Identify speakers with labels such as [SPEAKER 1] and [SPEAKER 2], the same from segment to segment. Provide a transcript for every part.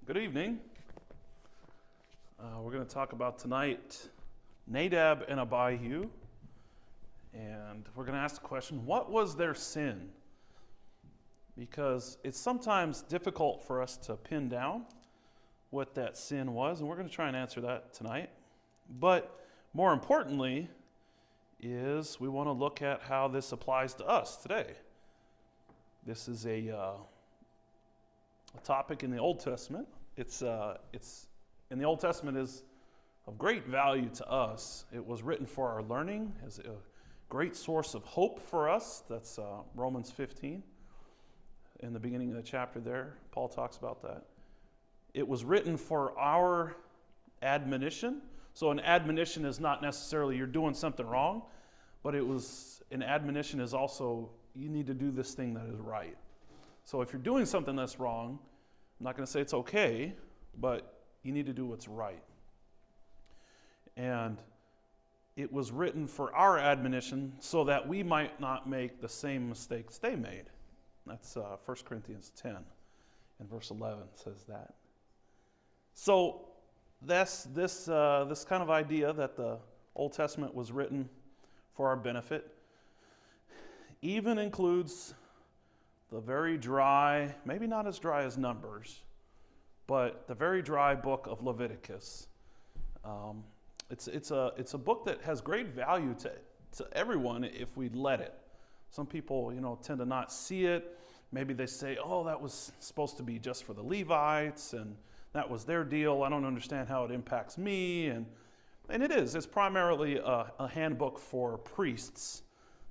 [SPEAKER 1] Good evening. We're going to talk about tonight Nadab and Abihu, and we're going to ask the question, what was their sin? Because it's sometimes difficult for us to pin down what that sin was, and we're going to try and answer that tonight. But more importantly is we want to look at how this applies to us today. This is a topic in the Old Testament. It's in the Old Testament is of great value to us. It was written for our learning as a great source of hope for us. That's Romans 15. In the beginning of the chapter there, Paul talks about that. It was written for our admonition. So an admonition is not necessarily you're doing something wrong, but an admonition is also you need to do this thing that is right. So if you're doing something that's wrong, I'm not going to say it's okay, but you need to do what's right. And it was written for our admonition so that we might not make the same mistakes they made. That's 1 Corinthians 10 and verse 11 says that. So this kind of idea that the Old Testament was written for our benefit even includes the very dry, maybe not as dry as Numbers, but the very dry book of Leviticus. It's a book that has great value to everyone if we let it. Some people, tend to not see it. Maybe they say, "Oh, that was supposed to be just for the Levites, and that was their deal. I don't understand how it impacts me." And it is. It's primarily a handbook for priests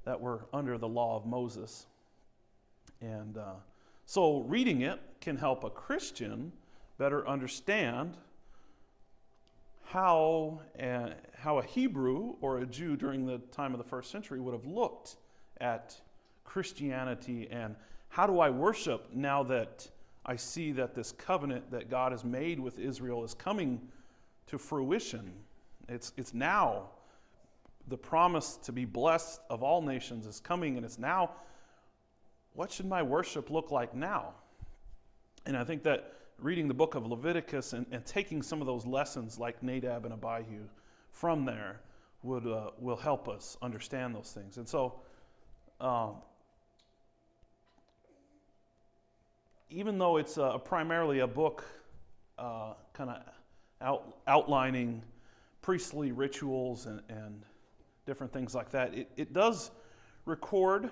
[SPEAKER 1] that were under the law of Moses. And so reading it can help a Christian better understand how a Hebrew or a Jew during the time of the first century would have looked at Christianity and how do I worship now that I see that this covenant that God has made with Israel is coming to fruition. It's now the promise to be blessed of all nations is coming, and it's now, what should my worship look like now? And I think that reading the book of Leviticus and taking some of those lessons like Nadab and Abihu from there will help us understand those things. And so even though it's primarily a book kind of outlining priestly rituals and different things like that, it does record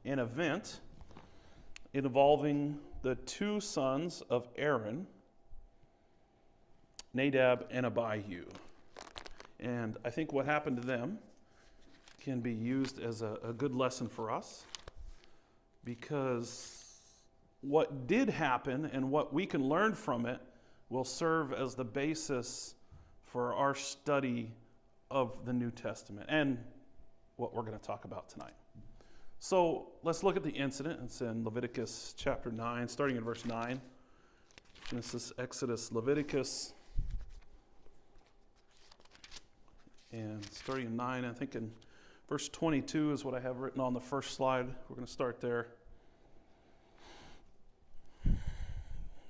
[SPEAKER 1] an event involving the two sons of Aaron, Nadab and Abihu. And I think what happened to them can be used as a good lesson for us, because what did happen and what we can learn from it will serve as the basis for our study of the New Testament and what we're going to talk about tonight. So let's look at the incident. It's in Leviticus chapter 9, starting in verse 9. Genesis, Exodus, Leviticus. And starting in 9, I think in verse 22 is what I have written on the first slide. We're going to start there.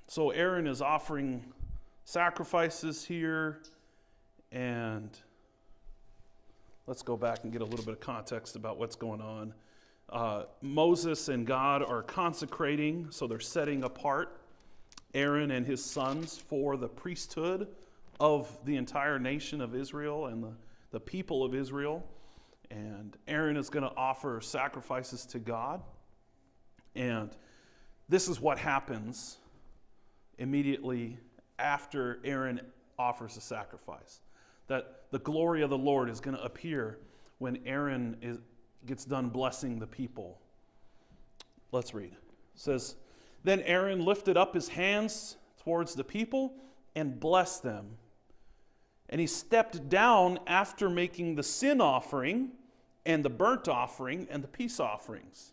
[SPEAKER 1] So Aaron is offering sacrifices here, and let's go back and get a little bit of context about what's going on. Moses and God are consecrating, so they're setting apart Aaron and his sons for the priesthood of the entire nation of Israel and the people of Israel. And Aaron is going to offer sacrifices to God. And this is what happens immediately after Aaron offers a sacrifice. That the glory of the Lord is going to appear when Aaron gets done blessing the people. Let's read. It says, "Then Aaron lifted up his hands towards the people and blessed them. And he stepped down after making the sin offering and the burnt offering and the peace offerings."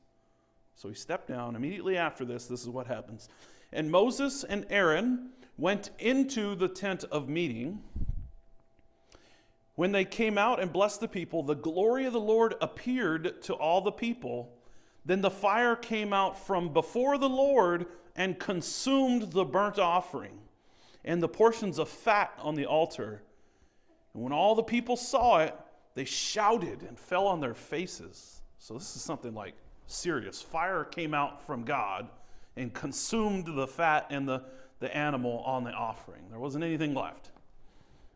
[SPEAKER 1] So he stepped down. Immediately after this is what happens. "And Moses and Aaron went into the tent of meeting. When they came out and blessed the people, the glory of the Lord appeared to all the people. Then the fire came out from before the Lord and consumed the burnt offering and the portions of fat on the altar. And when all the people saw it, they shouted and fell on their faces. So this is something like serious. Fire came out from God and consumed the fat and the animal on the offering. There wasn't anything left.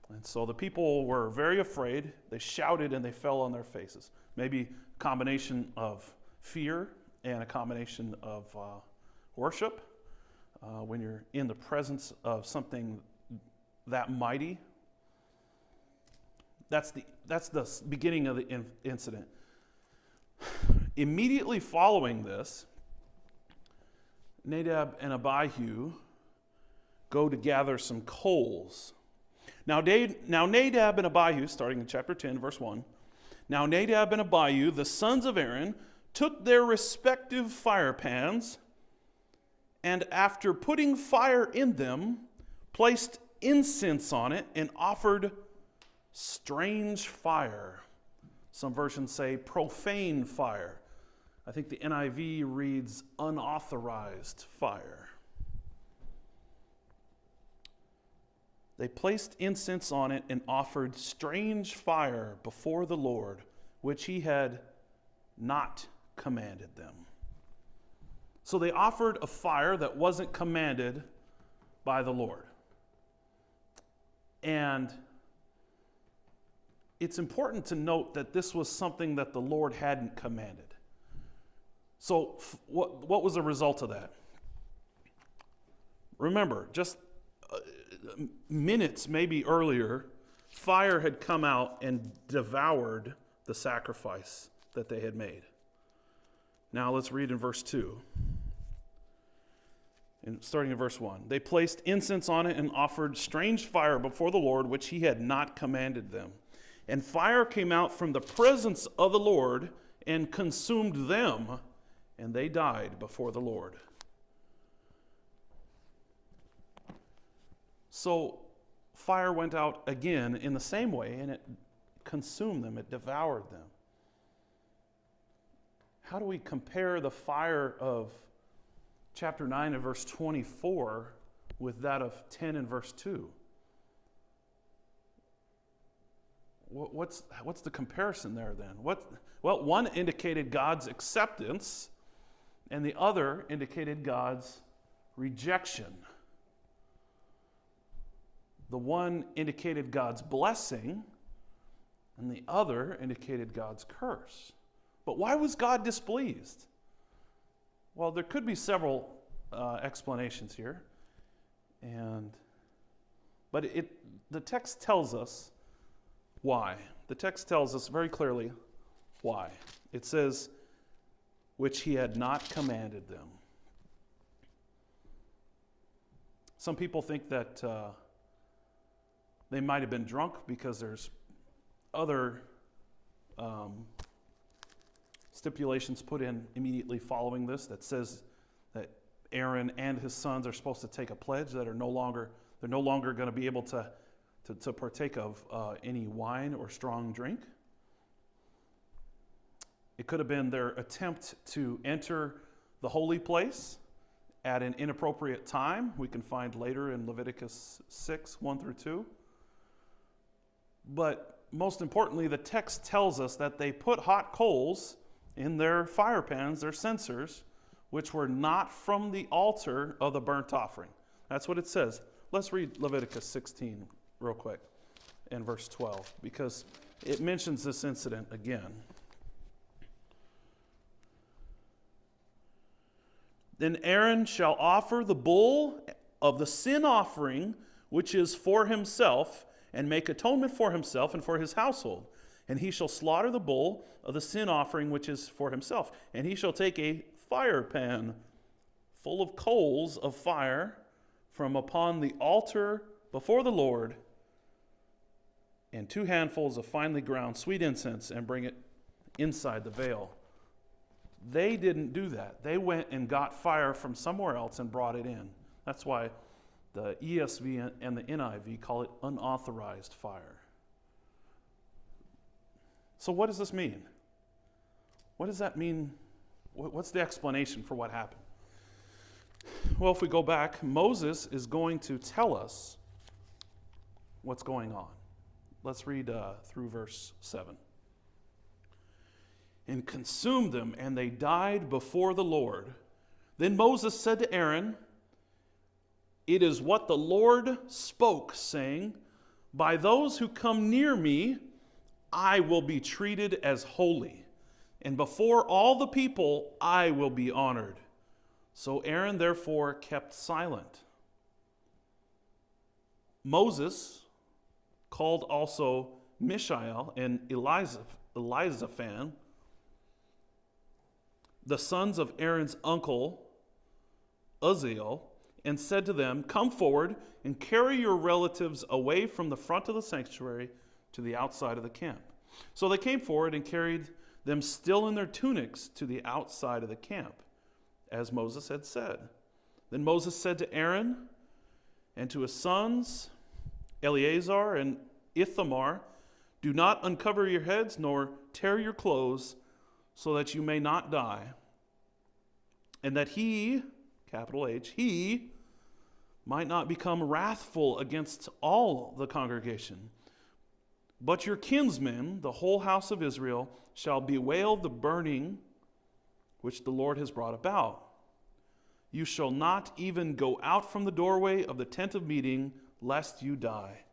[SPEAKER 1] And so the people were very afraid. They shouted and they fell on their faces. Maybe a combination of fear and a combination of worship. When you're in the presence of something that mighty, that's the beginning of the incident. Immediately following this, Nadab and Abihu go to gather some coals. Now Nadab and Abihu, starting in chapter 10, verse 1, now Nadab and Abihu, the sons of Aaron, took their respective fire pans, and after putting fire in them, placed incense on it and offered strange fire. Some versions say profane fire. I think the NIV reads unauthorized fire. They placed incense on it and offered strange fire before the Lord, which he had not commanded them. So they offered a fire that wasn't commanded by the Lord. And it's important to note that this was something that the Lord hadn't commanded. So what was the result of that? Remember, just minutes maybe earlier, fire had come out and devoured the sacrifice that they had made. Now let's read in verse 2. And starting in verse 1. They placed incense on it and offered strange fire before the Lord, which he had not commanded them. And fire came out from the presence of the Lord and consumed them, and they died before the Lord. So fire went out again in the same way, and it consumed them, it devoured them. How do we compare the fire of chapter 9 and verse 24 with that of 10 and verse 2? What's the comparison there then? Well, one indicated God's acceptance, and the other indicated God's rejection. The one indicated God's blessing, and the other indicated God's curse. But why was God displeased? Well, there could be several explanations here, but the text tells us why. The text tells us very clearly why. It says, which he had not commanded them. Some people think that they might have been drunk because there's other stipulations put in immediately following this that says that Aaron and his sons are supposed to take a pledge that they're no longer going to be able to partake of any wine or strong drink. It could have been their attempt to enter the holy place at an inappropriate time. We can find later in Leviticus 6, 1 through 2. But most importantly, the text tells us that they put hot coals in their fire pans, their censers, which were not from the altar of the burnt offering. That's what it says. Let's read Leviticus 16 real quick in verse 12, because it mentions this incident again. Then Aaron shall offer the bull of the sin offering, which is for himself, and make atonement for himself and for his household. And he shall slaughter the bull of the sin offering, which is for himself. And he shall take a fire pan full of coals of fire from upon the altar before the Lord, and 2 handfuls of finely ground sweet incense, and bring it inside the veil. They didn't do that. They went and got fire from somewhere else and brought it in. That's why the ESV and the NIV call it unauthorized fire. So what does this mean? What does that mean? What's the explanation for what happened? Well, if we go back, Moses is going to tell us what's going on. Let's read through verse 7. And consumed them, and they died before the Lord. Then Moses said to Aaron, "It is what the Lord spoke, saying, by those who come near me, I will be treated as holy, and before all the people I will be honored." So Aaron therefore kept silent. Moses called also Mishael and Elizaphan, the sons of Aaron's uncle Uzziel, and said to them, "Come forward and carry your relatives away from the front of the sanctuary to the outside of the camp." So they came forward and carried them still in their tunics to the outside of the camp, as Moses had said. Then Moses said to Aaron and to his sons, Eleazar and Ithamar, "Do not uncover your heads nor tear your clothes, so that you may not die, and that he," capital H, "he might not become wrathful against all the congregation. But your kinsmen, the whole house of Israel, shall bewail the burning which the Lord has brought about. You shall not even go out from the doorway of the tent of meeting, lest you die.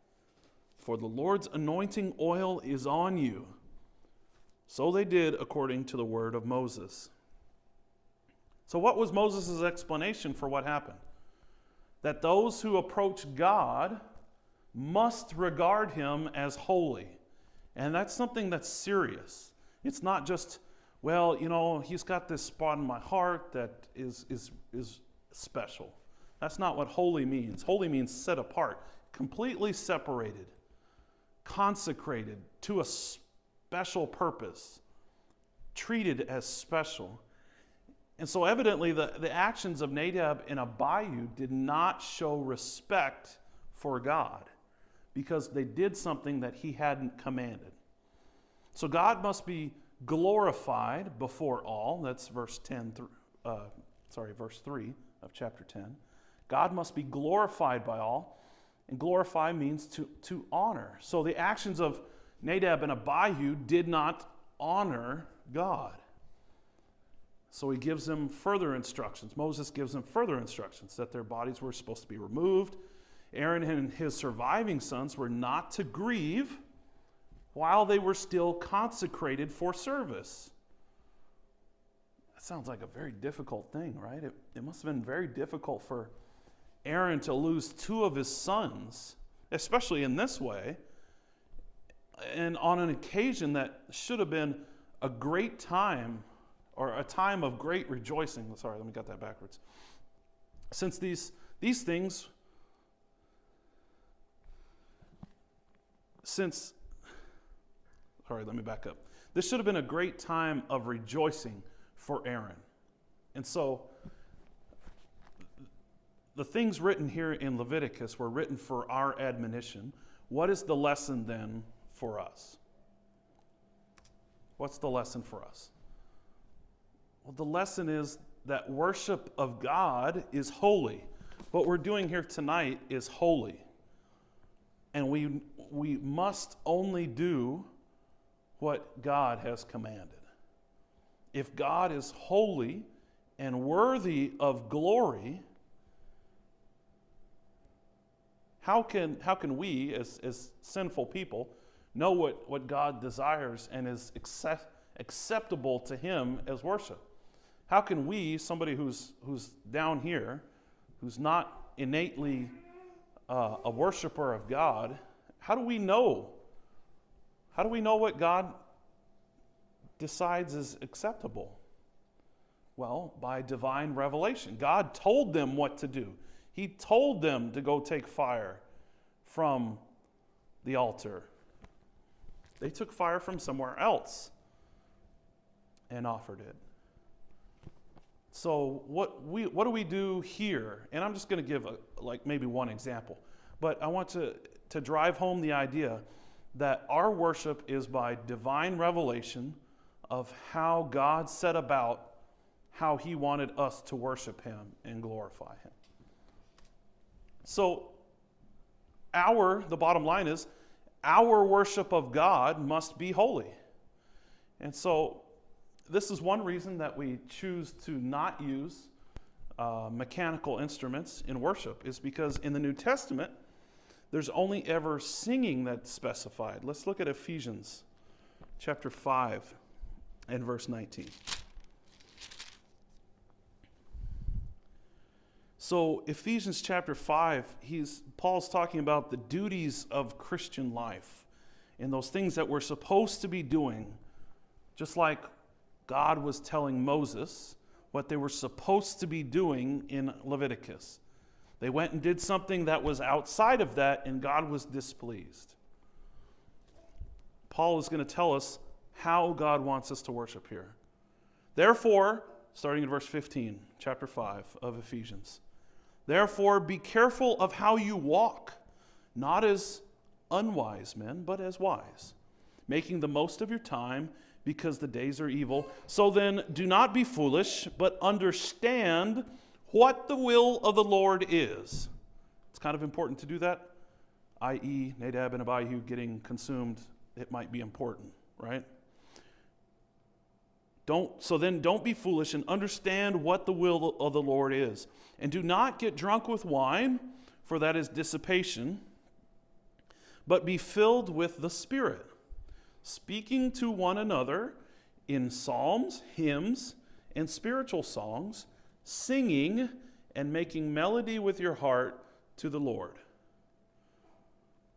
[SPEAKER 1] For the Lord's anointing oil is on you." So they did according to the word of Moses. So what was Moses' explanation for what happened? That those who approach God must regard him as holy. And that's something that's serious. It's not just, well, he's got this spot in my heart that is special. That's not what holy means. Holy means set apart, completely separated, consecrated to a special purpose, treated as special. And so evidently the actions of Nadab and Abihu did not show respect for God, because they did something that he hadn't commanded. So God must be glorified before all. That's verse 3 of chapter 10. God must be glorified by all, and glorify means to honor. So the actions of Nadab and Abihu did not honor God. So he gives them further instructions. Moses gives them further instructions that their bodies were supposed to be removed. Aaron and his surviving sons were not to grieve while they were still consecrated for service. That sounds like a very difficult thing, right? It must have been very difficult for Aaron to lose two of his sons, especially in this way, and on an occasion that should have been a great time, or a time of great rejoicing. Sorry, let me get that backwards. Since these things, let me back up. This should have been a great time of rejoicing for Aaron. And so the things written here in Leviticus were written for our admonition. What is the lesson then for us? What's the lesson for us? Well, the lesson is that worship of God is holy. What we're doing here tonight is holy. And we must only do what God has commanded. If God is holy and worthy of glory, how can we, as sinful people, know what God desires and is acceptable to him as worship? How can we, somebody who's down here, who's not innately a worshiper of God, how do we know? How do we know what God decides is acceptable? Well, by divine revelation. God told them what to do. He told them to go take fire from the altar. They took fire from somewhere else and offered it. So what do we do here? And I'm just going to give maybe one example. But I want to drive home the idea that our worship is by divine revelation of how God set about how he wanted us to worship him and glorify him. So the bottom line is, our worship of God must be holy. And so this is one reason that we choose to not use mechanical instruments in worship, is because in the New Testament, there's only ever singing that's specified. Let's look at Ephesians chapter 5 and verse 19. So Ephesians chapter 5, Paul's talking about the duties of Christian life and those things that we're supposed to be doing, just like God was telling Moses what they were supposed to be doing in Leviticus. They went and did something that was outside of that, and God was displeased. Paul is going to tell us how God wants us to worship here. Therefore, starting in verse 15, chapter 5 of Ephesians, therefore be careful of how you walk, not as unwise men, but as wise, making the most of your time, because the days are evil. So then, do not be foolish, but understand what the will of the Lord is. It's kind of important to do that, i.e. Nadab and Abihu getting consumed. It might be important, right? So then don't be foolish, and understand what the will of the Lord is. And do not get drunk with wine, for that is dissipation, but be filled with the Spirit, speaking to one another in psalms, hymns, and spiritual songs, singing and making melody with your heart to the Lord.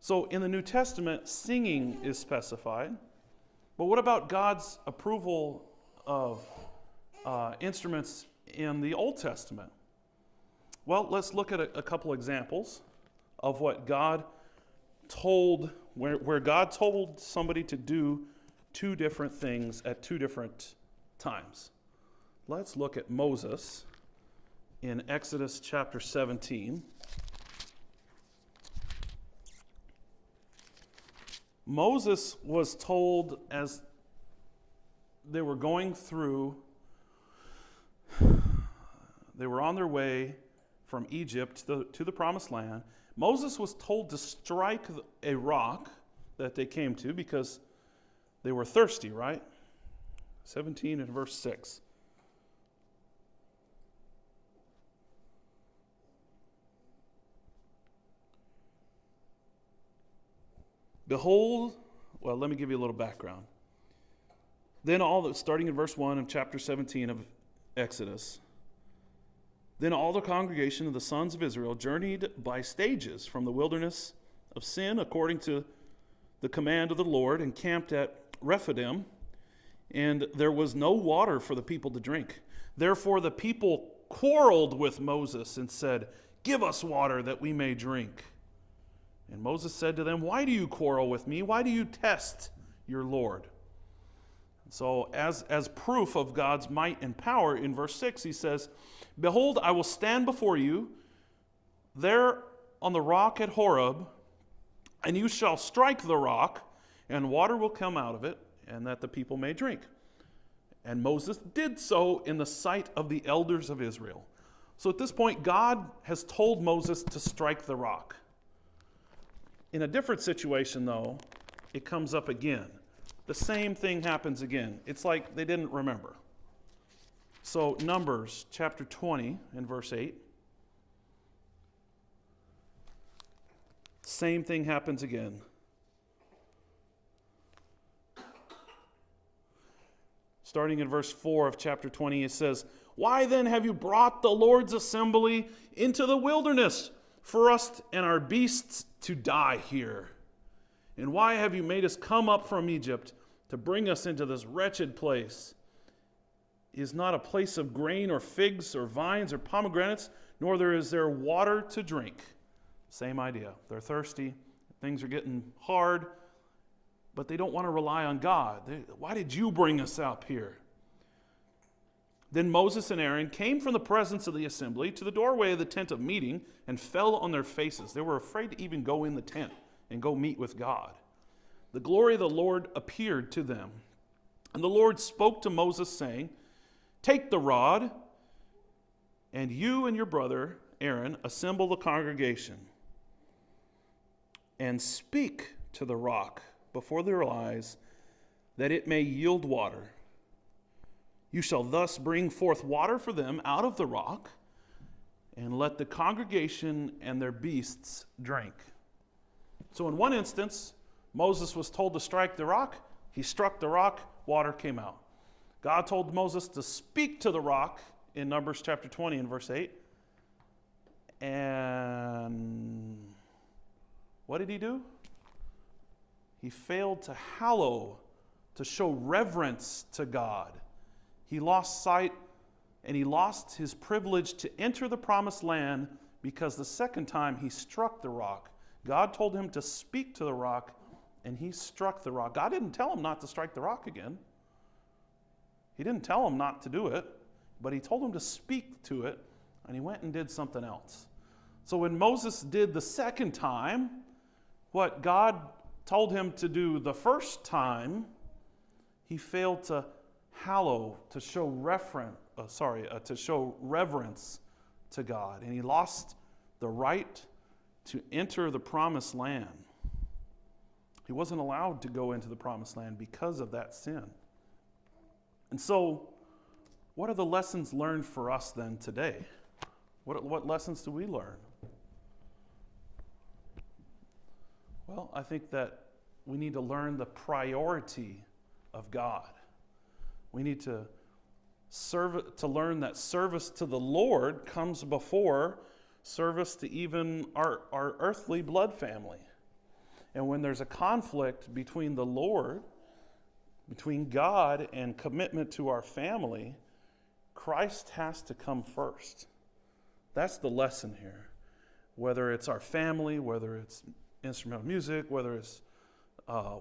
[SPEAKER 1] So in the New Testament, singing is specified. But what about God's approval of instruments in the Old Testament? Well, let's look at a couple examples of what God told, where God told somebody to do two different things at two different times. Let's look at Moses in Exodus chapter 17. Moses was told as they were going through, they were on their way from Egypt to the Promised Land. Moses was told to strike a rock that they came to because they were thirsty, right? 17 and verse 6. Behold, well, let me give you a little background. Then starting in verse 1 of chapter 17 of Exodus, then all the congregation of the sons of Israel journeyed by stages from the wilderness of Sin according to the command of the Lord, and camped at Rephidim, and there was no water for the people to drink. Therefore the people quarreled with Moses and said, "Give us water that we may drink." And Moses said to them, "Why do you quarrel with me? Why do you test your Lord?" So as proof of God's might and power, in verse 6 he says, "Behold, I will stand before you there on the rock at Horeb, and you shall strike the rock, and water will come out of it, and that the people may drink." And Moses did so in the sight of the elders of Israel. So at this point, God has told Moses to strike the rock. In a different situation, though, it comes up again. The same thing happens again. It's like they didn't remember. So Numbers chapter 20 and verse 8. Same thing happens again. Starting in verse 4 of chapter 20, it says, "Why then have you brought the Lord's assembly into the wilderness for us and our beasts to die here? And why have you made us come up from Egypt to bring us into this wretched place? Is not a place of grain or figs or vines or pomegranates, nor is there water to drink." Same idea. They're thirsty. Things are getting hard, but they don't want to rely on God. Why did you bring us up here? Then Moses and Aaron came from the presence of the assembly to the doorway of the tent of meeting and fell on their faces. They were afraid to even go in the tent and go meet with God. The glory of the Lord appeared to them. And the Lord spoke to Moses, saying, "Take the rod, and you and your brother Aaron assemble the congregation. and speak to the rock before their eyes, that it may yield water. You shall thus bring forth water for them out of the rock, and let the congregation and their beasts drink. So in one instance, Moses was told to strike the rock. He struck the rock, water came out. God told Moses to speak to the rock in Numbers chapter 20 and verse 8. And what did he do? He failed to hallow, to show reverence to God. He lost sight and he lost his privilege to enter the promised land because the second time he struck the rock. God told him to speak to the rock, and he struck the rock. God didn't tell him not to strike the rock again. He didn't tell him not to do it, but he told him to speak to it, and he went and did something else. So when Moses did the second time, what God told him to do the first time, he failed to hallow, to show reverence to God, and he lost the right to enter the promised land. He wasn't allowed to go into the promised land because of that sin. And so, what are the lessons learned for us then today? What lessons do we learn? Well, I think that we need to learn the priority of God. We need to learn that service to the Lord comes before service to even our earthly blood family. And when there's a conflict between the Lord, between God and commitment to our family, Christ has to come first. That's the lesson here. Whether it's our family, whether it's instrumental music, whether it's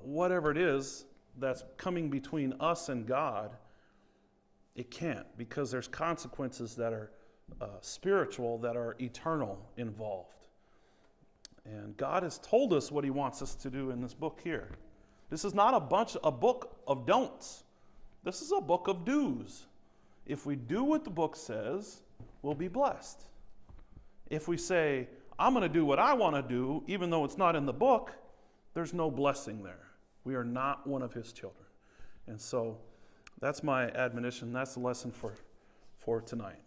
[SPEAKER 1] whatever it is that's coming between us and God, it can't, because there's consequences that are spiritual, that are eternal involved. And God has told us what he wants us to do in this book here. This is not a book of don'ts. This is a book of do's. If we do what the book says, we'll be blessed. If we say, I'm going to do what I want to do, even though it's not in the book, there's no blessing there. We are not one of his children. And so that's my admonition. That's the lesson for tonight.